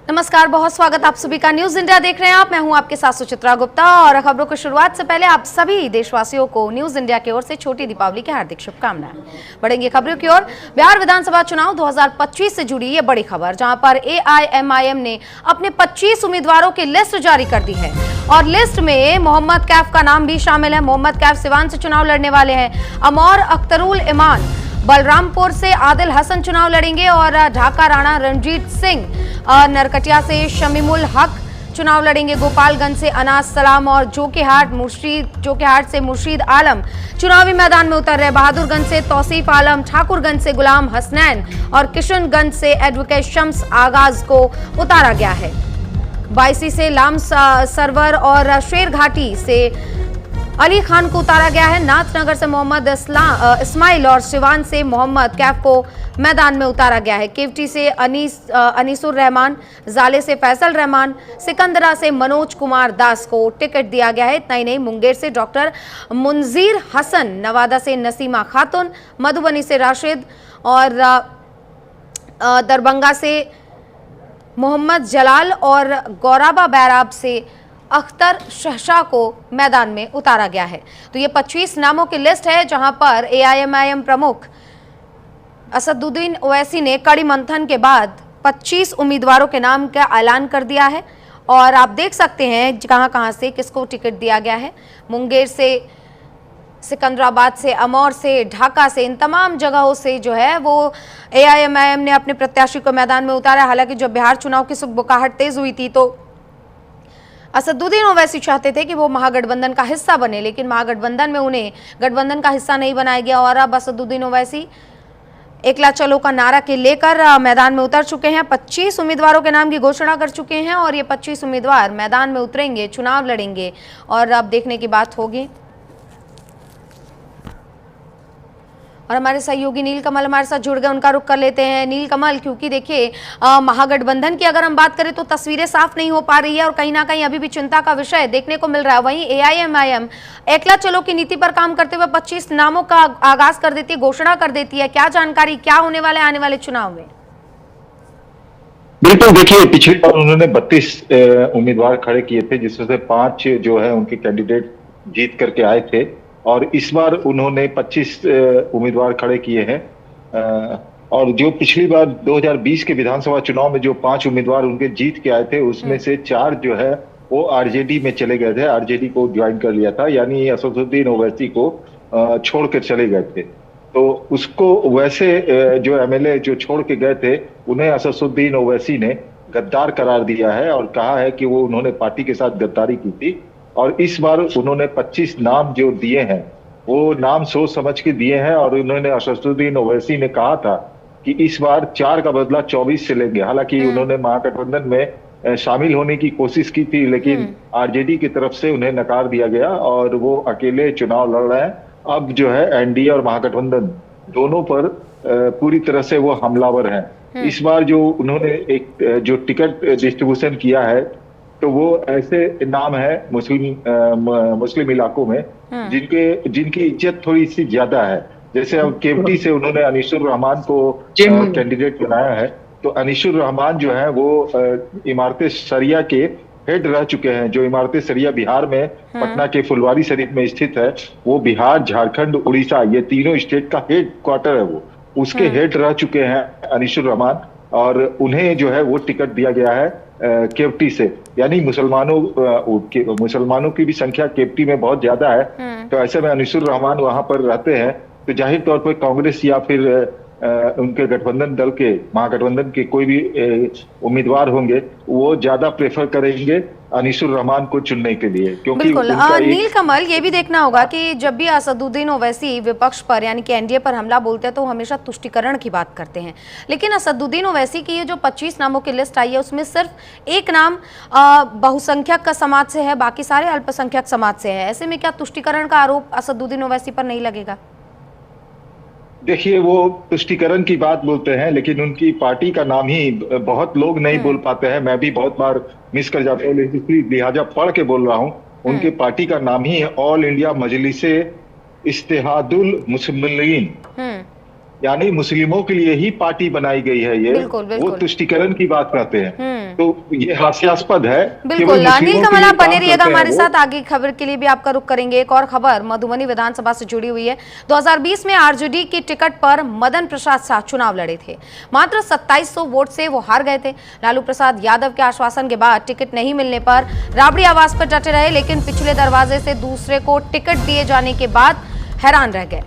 नमस्कार, बहुत स्वागत आप सभी का। न्यूज इंडिया देख रहे हैं आप। मैं हूं आपके साथ सुचित्रा गुप्ता और खबरों की शुरुआत से पहले आप सभी देशवासियों को न्यूज इंडिया की ओर से छोटी दीपावली की हार्दिक शुभकामनाएं। बढ़ेंगे खबरों की ओर। बिहार विधानसभा चुनाव 2025 से जुड़ी ये बड़ी खबर, जहां पर एआईएमआईएम ने अपने 25 उम्मीदवारों की लिस्ट जारी कर दी है और लिस्ट में मोहम्मद कैफ का नाम भी शामिल है। मोहम्मद कैफ सिवान से चुनाव लड़ने वाले हैं। अमौर अख्तरुल ईमान बलरामपुर से आदिल हसन चुनाव लड़ेंगे और ढाका राणा रणजीत सिंह नरकटिया से शमीमुल हक चुनाव लड़ेंगे। गोपालगंज से अनास सलाम और जोकीहाट से मुर्शीद आलम चुनावी मैदान में उतर रहे। बहादुरगंज से तौसीफ आलम, ठाकुरगंज से गुलाम हसनैन और किशनगंज से एडवोकेट शम्स आगाज को उतारा गया है। बायसी से लाम सरवर और शेरघाटी से अली खान को उतारा गया है। नाथनगर से मोहम्मद इस्माइल और सिवान से मोहम्मद कैफ को मैदान में उतारा गया है। केवटी से अनीसुर रहमान, जाले से फैसल रहमान, सिकंदरा से मनोज कुमार दास को टिकट दिया गया है। इतना ही नहीं, मुंगेर से डॉक्टर मुंजीर हसन, नवादा से नसीमा खातून, मधुबनी से राशिद और दरभंगा से मोहम्मद जलाल और गौराबा बैराब से अख्तर शहशाह को मैदान में उतारा गया है। तो ये 25 नामों की लिस्ट है, जहां पर एआईएमआईएम प्रमुख असदुद्दीन ओवैसी ने कड़ी मंथन के बाद 25 उम्मीदवारों के नाम का ऐलान कर दिया है। और आप देख सकते हैं कहां से किसको टिकट दिया गया है। मुंगेर से, सिकंदराबाद से, अमौर से, ढाका से, इन तमाम जगहों से जो है वो एआईएमआईएम ने अपने प्रत्याशी को मैदान में उतारा। हालांकि जब बिहार चुनाव की सुगबुगाहट तेज हुई थी तो असदुद्दीन ओवैसी चाहते थे कि वो महागठबंधन का हिस्सा बने, लेकिन महागठबंधन में उन्हें गठबंधन का हिस्सा नहीं बनाया गया और अब असदुद्दीन ओवैसी एकला चलो का नारा के लेकर मैदान में उतर चुके हैं। 25 उम्मीदवारों के नाम की घोषणा कर चुके हैं और ये 25 उम्मीदवार मैदान में उतरेंगे, चुनाव लड़ेंगे और अब देखने की बात होगी। और हमारे सहयोगी नील कमल हमारे साथ जुड़ गए, उनका रुख कर लेते हैं। नील कमल, क्योंकि देखिए महागठबंधन की अगर हम बात करें तो तस्वीरें साफ नहीं हो पा रही है और कहीं ना कहीं अभी भी चिंता का विषय देखने को मिल रहा है। वहीं एआईएमआईएम एकला चलो की नीति पर काम करते हुए 25 नामों का आगाज कर देती है, घोषणा कर देती है। क्या जानकारी, क्या होने वाला है आने वाले चुनाव में? बिल्कुल, देखिए पिछली बार उन्होंने 32 उम्मीदवार खड़े किए थे, जिसमें से 5 जो है उनके कैंडिडेट जीत करके आए थे और इस बार उन्होंने 25 उम्मीदवार खड़े किए हैं। और जो पिछली बार 2020 के विधानसभा चुनाव में जो 5 उम्मीदवार उनके जीत के आए थे, उसमें से 4 जो है वो आरजेडी में चले गए थे, आरजेडी को ज्वाइन कर लिया था, यानी असदुद्दीन ओवैसी को छोड़कर चले गए थे। तो उसको वैसे जो एमएलए जो छोड़ के गए थे, उन्हें असदुद्दीन ओवैसी ने गद्दार करार दिया है और कहा है कि वो उन्होंने पार्टी के साथ गद्दारी की थी। और इस बार उन्होंने 25 नाम जो दिए हैं वो नाम सोच समझ के दिए हैं और उन्होंने असदुद्दीन ओवैसी ने कहा था कि इस बार 4 का बदला 24 से लेंगे। हालांकि उन्होंने महागठबंधन में शामिल होने की कोशिश की थी, लेकिन आरजेडी की तरफ से उन्हें नकार दिया गया और वो अकेले चुनाव लड़ रहे हैं। अब जो है एनडीए और महागठबंधन दोनों पर पूरी तरह से वो हमलावर हैं। इस बार जो उन्होंने एक जो टिकट डिस्ट्रीब्यूशन किया है, तो वो ऐसे नाम है मुस्लिम इलाकों में जिनकी इज्जत थोड़ी सी ज्यादा है। जैसे अब केवटी से उन्होंने अनीसुर रहमान को कैंडिडेट बनाया है, तो अनीसुर रहमान जो है वो इमारत शरिया के हेड रह चुके हैं। जो इमारत शरिया बिहार में पटना के फुलवारी शरीफ में स्थित है, वो बिहार, झारखंड, उड़ीसा, ये तीनों स्टेट का हेड क्वार्टर है, वो उसके हेड रह चुके हैं अनीसुर रहमान, और उन्हें जो है वो टिकट दिया गया है केवटी से। यानी मुसलमानों की भी संख्या केवटी में बहुत ज्यादा है, तो ऐसे में अनीसुर रहमान वहां पर रहते हैं, तो जाहिर तौर पर कांग्रेस या फिर उनके गठबंधन दल के, महागठबंधन के कोई भी उम्मीदवार होंगे, वो ज्यादा प्रेफर करेंगे अनीसुर रहमान को चुनने के लिए। क्योंकि बिल्कुल नील कमल, ये भी देखना होगा कि जब भी असदुद्दीन ओवैसी विपक्ष पर यानी कि एनडीए पर हमला बोलते हैं तो हमेशा तुष्टिकरण की बात करते हैं, लेकिन असदुद्दीन ओवैसी की ये जो 25 नामों की लिस्ट आई है उसमें सिर्फ एक नाम बहुसंख्यक का समाज से है, बाकी सारे अल्पसंख्यक समाज से है। ऐसे में क्या तुष्टिकरण का आरोप असदुद्दीन ओवैसी पर नहीं लगेगा? देखिए, वो तुष्टिकरण की बात बोलते हैं, लेकिन उनकी पार्टी का नाम ही बहुत लोग नहीं बोल पाते हैं। मैं भी बहुत बार मिस कर जाता हूँ, लिहाजा पढ़ के बोल रहा हूँ। उनके पार्टी का नाम ही है ऑल इंडिया मजलिसे इत्तेहादुल मुस्लिमीन। यानी मुस्लिमों के लिए ही पार्टी बनाई गई है ये। बिल्कुल, वो बिल्कुल। तुष्टीकरण की बात करते हैं, तो ये हास्यास्पद है। बिल्कुल। केवल मुस्लिमों नील के कमल, लिए आप बने काम रहिएगा करते हैं हमारे वो। साथ, आगे खबर के लिए भी आपका रुख करेंगे। एक और खबर मधुबनी विधानसभा से जुड़ी हुई है। 2020 में आरजेडी की टिकट पर मदन प्रसाद शाह चुनाव लड़े थे, मात्र 2700 वोट से वो हार गए थे। लालू प्रसाद यादव के आश्वासन के बाद टिकट नहीं मिलने पर राबड़ी आवास पर डटे रहे, लेकिन पिछले दरवाजे से दूसरे को टिकट दिए जाने के बाद हैरान रह गए।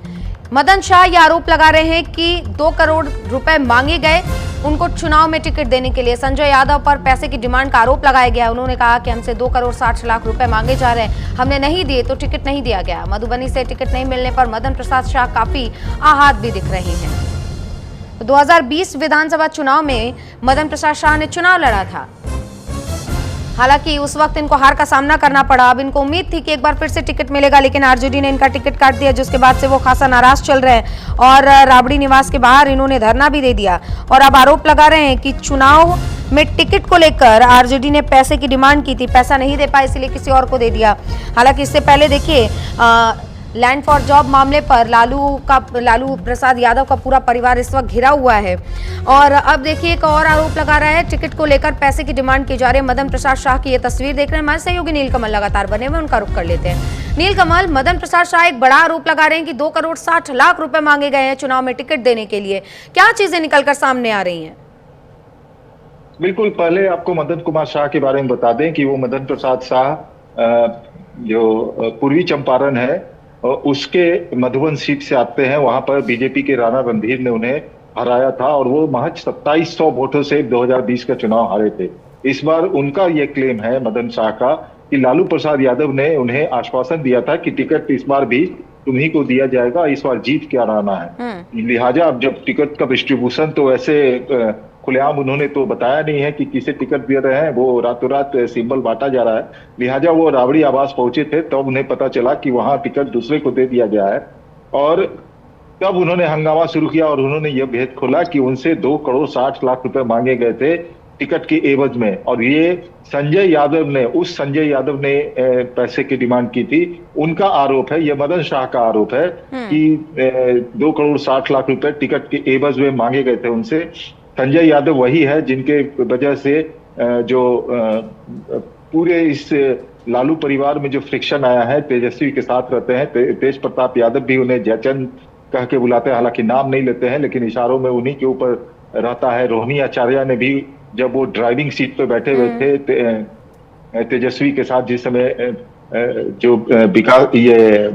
मदन शाह ये आरोप लगा रहे हैं कि 2 करोड़ रुपए मांगे गए उनको चुनाव में टिकट देने के लिए। संजय यादव पर पैसे की डिमांड का आरोप लगाया गया। उन्होंने कहा कि हमसे 2 करोड़ 60 लाख रुपए मांगे जा रहे हैं, हमने नहीं दिए तो टिकट नहीं दिया गया। मधुबनी से टिकट नहीं मिलने पर मदन प्रसाद शाह काफी आहत भी दिख रहे हैं। तो 2020 विधानसभा चुनाव में मदन प्रसाद शाह ने चुनाव लड़ा था, हालांकि उस वक्त इनको हार का सामना करना पड़ा। अब इनको उम्मीद थी कि एक बार फिर से टिकट मिलेगा, लेकिन आरजेडी ने इनका टिकट काट दिया, जिसके बाद से वो खासा नाराज चल रहे हैं और राबड़ी निवास के बाहर इन्होंने धरना भी दे दिया और अब आरोप लगा रहे हैं कि चुनाव में टिकट को लेकर आरजेडी ने पैसे की डिमांड की थी, पैसा नहीं दे पाए इसलिए किसी और को दे दिया। हालांकि इससे पहले देखिए लैंड फॉर जॉब मामले पर लालू प्रसाद यादव का पूरा परिवार इस वक्त घिरा हुआ है और अब देखिए एक और आरोप लगा रहा है, टिकट को लेकर पैसे की डिमांड की जा रही है। मदन प्रसाद शाह की ये तस्वीर देख रहे हैं हमारे सहयोगी नील कमल लगातार बने हुए, उनका रुख कर लेते हैं। नील कमल, मदन प्रसाद शाह एक बड़ा आरोप लगा रहे हैं कि 2 करोड़ 60 लाख रुपए मांगे गए हैं चुनाव में टिकट देने के लिए। क्या चीजें निकलकर सामने आ रही हैं? बिल्कुल, पहले आपको मदन कुमार शाह के बारे में बता दें कि वो मदन प्रसाद शाह जो पूर्वी चंपारण है उसके मधुबन सीट से आते हैं। वहां पर बीजेपी के राणा रणधीर ने उन्हें हराया था और वो महज 2700 वोटों से 2020 का चुनाव हारे थे। इस बार उनका ये क्लेम है मदन शाह का कि लालू प्रसाद यादव ने उन्हें आश्वासन दिया था कि टिकट इस बार भी तुम्ही को दिया जाएगा, इस बार जीत क्या रहना है। लिहाजा अब जब टिकट का डिस्ट्रीब्यूशन तो ऐसे खुलेआम उन्होंने तो बताया नहीं है कि किसे टिकट दे रहे हैं, वो रातों रात सिंबल बांटा जा रहा है। लिहाजा वो राबड़ी आवास पहुंचे थे तब उन्हें पता चला कि वहां टिकट दूसरे को दे दिया गया है और तब उन्होंने हंगामा शुरू किया और उन्होंने यह भेद खोला कि उनसे 2 करोड़ 60 लाख रुपए मांगे गए थे टिकट के एवज में और ये संजय यादव ने पैसे की डिमांड की थी। उनका आरोप है, यह मदन शाह का आरोप है कि 2 करोड़ 60 लाख रुपए टिकट के एवज में मांगे गए थे उनसे। संजय यादव वही है जिनके वजह से जो पूरे इस लालू परिवार में जो फ्रिक्शन आया है, तेजस्वी के साथ रहते हैं, तेज प्रताप यादव भी उन्हें जयचंद कह के बुलाते हैं, हालांकि नाम नहीं लेते हैं लेकिन इशारों में उन्हीं के ऊपर रहता है। रोहिणी आचार्य ने भी जब वो ड्राइविंग सीट पे बैठे हुए थे तेजस्वी के साथ, जिस समय जो विकास ये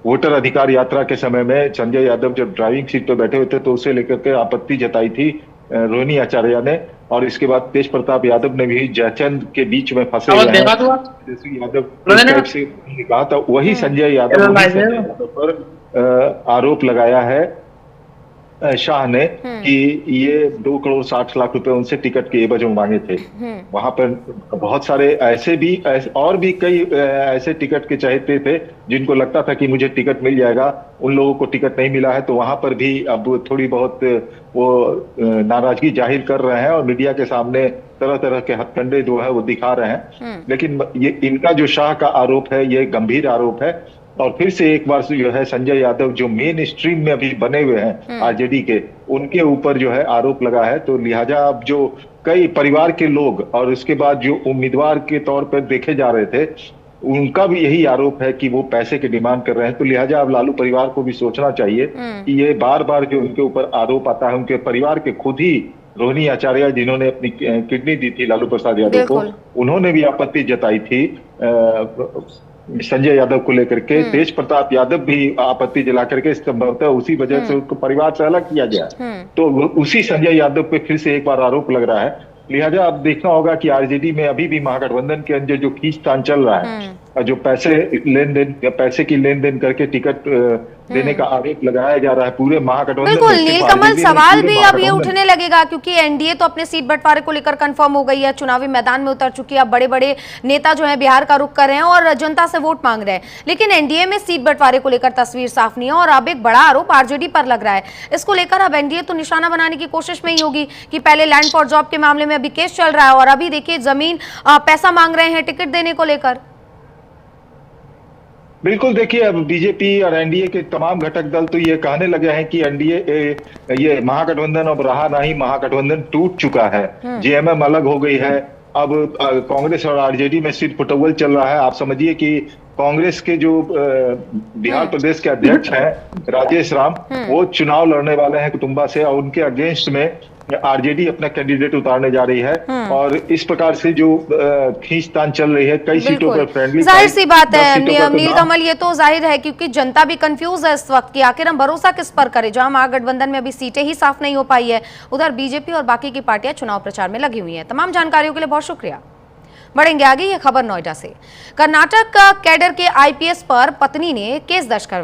वोटर अधिकार यात्रा के समय में संजय यादव जब ड्राइविंग सीट पर बैठे हुए थे तो उसे लेकर के आपत्ति जताई थी रोहिणी आचार्य ने और इसके बाद तेज प्रताप यादव ने भी जयचंद के बीच में फंसे हुए हैं तेजस्वी यादव से कहा था। वही संजय यादव पर आरोप लगाया है शाह ने कि ये 2 करोड़ 60 लाख रुपए उनसे टिकट के एवज में मांगे थे। वहां पर बहुत सारे और भी कई ऐसे टिकट के चाहते थे जिनको लगता था कि मुझे टिकट मिल जाएगा, उन लोगों को टिकट नहीं मिला है। तो वहां पर भी अब थोड़ी बहुत वो नाराजगी जाहिर कर रहे हैं और मीडिया के सामने तरह तरह के हथकंडे जो है वो दिखा रहे हैं। लेकिन ये इनका जो शाह का आरोप है ये गंभीर आरोप है और फिर से एक बार जो है संजय यादव जो मेन स्ट्रीम में अभी बने हुए हैं आरजेडी के, उनके ऊपर जो है आरोप लगा है। तो लिहाजा अब जो कई परिवार के लोग और उसके बाद जो उम्मीदवार के तौर पर देखे जा रहे थे उनका भी यही आरोप है कि वो पैसे की डिमांड कर रहे हैं। तो लिहाजा अब लालू परिवार को भी सोचना चाहिए कि ये बार बार जो उनके ऊपर आरोप आता है, उनके परिवार के खुद ही रोहिणी आचार्य जिन्होंने अपनी किडनी दी थी लालू प्रसाद यादव को, उन्होंने भी आपत्ति जताई थी संजय यादव को लेकर के। तेज प्रताप यादव भी आपत्ति जला करके संभवतः उसी वजह से उनको परिवार से अलग किया गया। तो उसी संजय यादव पे फिर से एक बार आरोप लग रहा है। लिहाजा अब देखना होगा कि आरजेडी में अभी भी महागठबंधन के अंदर जो खींचतान चल रहा है, जो पैसे की लेन देन करके टिकट देने का आरोप लगाया जा रहा है पूरे महागठबंधन। बिल्कुल नील कमल, सवाल भी अब ये उठने लगेगा क्योंकि एनडीए तो अपने सीट बंटवारे को लेकर कंफर्म हो गई है, चुनावी मैदान में उतर चुकी है। अब बड़े बड़े नेता जो है बिहार का रुख कर रहे हैं और जनता से वोट मांग रहे हैं, लेकिन एनडीए में सीट बंटवारे को लेकर तस्वीर साफ नहीं है और अब एक बड़ा आरोप आरजेडी पर लग रहा है। इसको लेकर अब एनडीए तो निशाना बनाने की कोशिश में ही होगी कि पहले लैंड फॉर जॉब के मामले में अभी केस चल रहा है और अभी देखिए जमीन पैसा मांग रहे हैं टिकट देने को लेकर। बिल्कुल, देखिए अब बीजेपी और एनडीए के तमाम घटक दल तो ये कहने लगे हैं कि एनडीए ये महागठबंधन अब रहा नहीं, महागठबंधन टूट चुका है, जेएमएम अलग हो गई है। अब कांग्रेस और आरजेडी में सिर फुटबॉल चल रहा है। आप समझिए कि कांग्रेस के जो बिहार प्रदेश के अध्यक्ष हैं राजेश राम, वो चुनाव लड़ने वाले हैं कुटुंबा से, और उनके अगेंस्ट में आरजेडी अपना कैंडिडेट उतारने जा रही है। और इस प्रकार से जो खींचतान चल रही है कई सीटों पर फ्रेंडली, जाहिर सी बात है 10 सीटों पर तो नीलकमल, ये तो जाहिर है क्योंकि जनता भी कंफ्यूज है इस वक्त कि आखिर हम भरोसा किस पर करें। जहां महागठबंधन में अभी सीटें ही साफ नहीं हो पाई है, उधर बीजेपी और बाकी की पार्टियां चुनाव प्रचार में लगी हुई हैं। तमाम जानकारियों के लिए बहुत शुक्रिया। बढ़ेंगे आगे, ये खबर नोएडा से। कर्नाटक कैडर के आईपीएस पर पत्नी ने केस दर्ज करवाया।